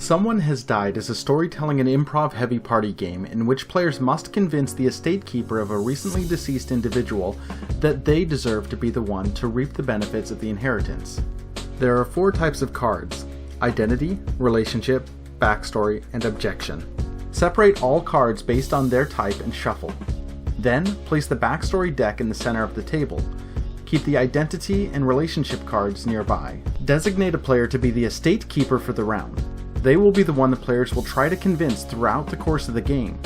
Someone Has Died is a storytelling and improv-heavy party game in which players must convince the estate keeper of a recently deceased individual that they deserve to be the one to reap the benefits of the inheritance. There are 4 types of cards: identity, relationship, backstory, and objection. Separate all cards based on their type and shuffle. Then, place the backstory deck in the center of the table. Keep the identity and relationship cards nearby. Designate a player to be the estate keeper for the round. They will be the one the players will try to convince throughout the course of the game.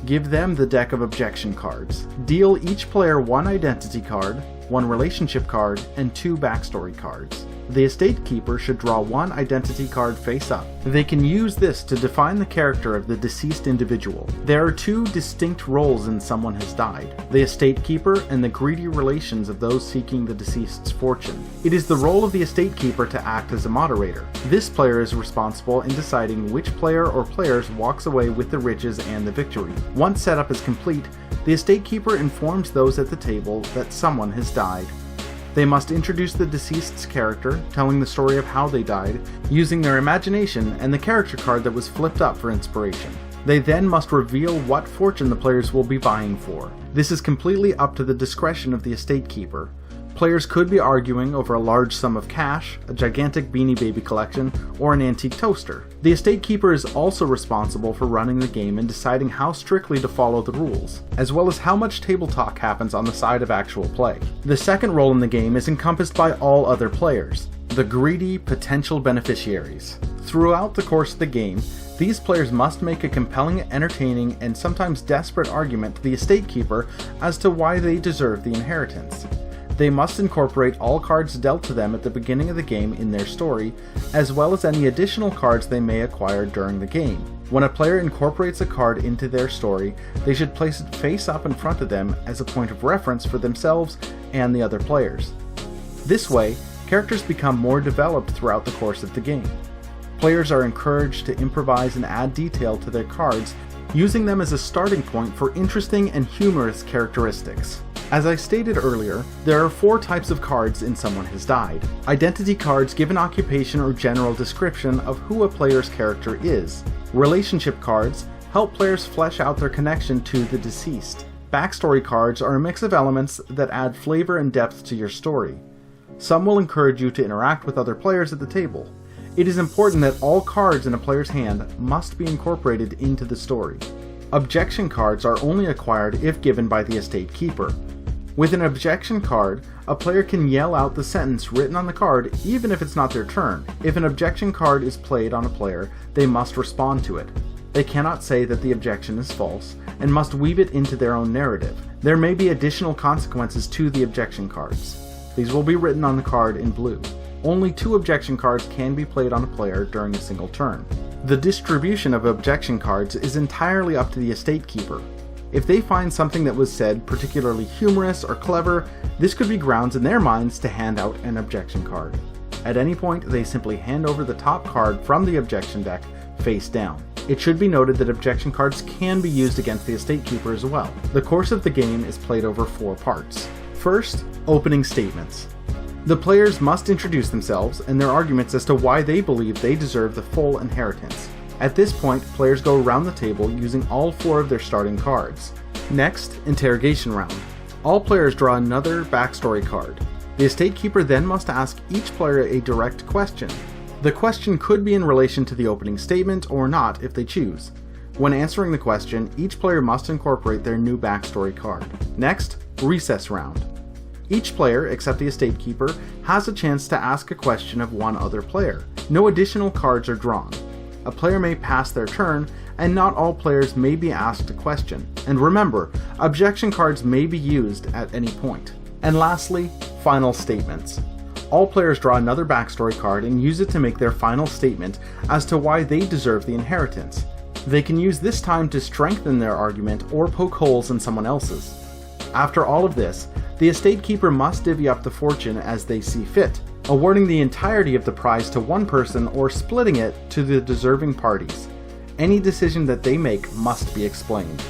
Give them the deck of objection cards. Deal each player 1 identity card, 1 relationship card, and 2 backstory cards. The estate keeper should draw 1 identity card face up. They can use this to define the character of the deceased individual. There are 2 distinct roles in Someone Has Died: the estate keeper and the greedy relations of those seeking the deceased's fortune. It is the role of the estate keeper to act as a moderator. This player is responsible in deciding which player or players walks away with the riches and the victory. Once setup is complete, the estate keeper informs those at the table that someone has died. They must introduce the deceased's character, telling the story of how they died, using their imagination and the character card that was flipped up for inspiration. They then must reveal what fortune the players will be vying for. This is completely up to the discretion of the estate keeper. Players could be arguing over a large sum of cash, a gigantic Beanie Baby collection, or an antique toaster. The estate keeper is also responsible for running the game and deciding how strictly to follow the rules, as well as how much table talk happens on the side of actual play. The second role in the game is encompassed by all other players: the greedy potential beneficiaries. Throughout the course of the game, these players must make a compelling, entertaining, and sometimes desperate argument to the estate keeper as to why they deserve the inheritance. They must incorporate all cards dealt to them at the beginning of the game in their story, as well as any additional cards they may acquire during the game. When a player incorporates a card into their story, they should place it face up in front of them as a point of reference for themselves and the other players. This way, characters become more developed throughout the course of the game. Players are encouraged to improvise and add detail to their cards, using them as a starting point for interesting and humorous characteristics. As I stated earlier, there are 4 types of cards in Someone Has Died. Identity cards give an occupation or general description of who a player's character is. Relationship cards help players flesh out their connection to the deceased. Backstory cards are a mix of elements that add flavor and depth to your story. Some will encourage you to interact with other players at the table. It is important that all cards in a player's hand must be incorporated into the story. Objection cards are only acquired if given by the estate keeper. With an objection card, a player can yell out the sentence written on the card even if it's not their turn. If an objection card is played on a player, they must respond to it. They cannot say that the objection is false, and must weave it into their own narrative. There may be additional consequences to the objection cards. These will be written on the card in blue. Only 2 objection cards can be played on a player during a single turn. The distribution of objection cards is entirely up to the estate keeper. If they find something that was said particularly humorous or clever, this could be grounds in their minds to hand out an objection card. At any point, they simply hand over the top card from the objection deck face down. It should be noted that objection cards can be used against the estate keeper as well. The course of the game is played over 4 parts. First, opening statements. The players must introduce themselves and their arguments as to why they believe they deserve the full inheritance. At this point, players go around the table using all 4 of their starting cards. Next, interrogation round. All players draw another backstory card. The estate keeper then must ask each player a direct question. The question could be in relation to the opening statement or not if they choose. When answering the question, each player must incorporate their new backstory card. Next, recess round. Each player, except the estate keeper, has a chance to ask a question of one other player. No additional cards are drawn. A player may pass their turn, and not all players may be asked a question. And remember, objection cards may be used at any point. And lastly, final statements. All players draw another backstory card and use it to make their final statement as to why they deserve the inheritance. They can use this time to strengthen their argument or poke holes in someone else's. After all of this, the estate keeper must divvy up the fortune as they see fit, awarding the entirety of the prize to one person or splitting it to the deserving parties. Any decision that they make must be explained.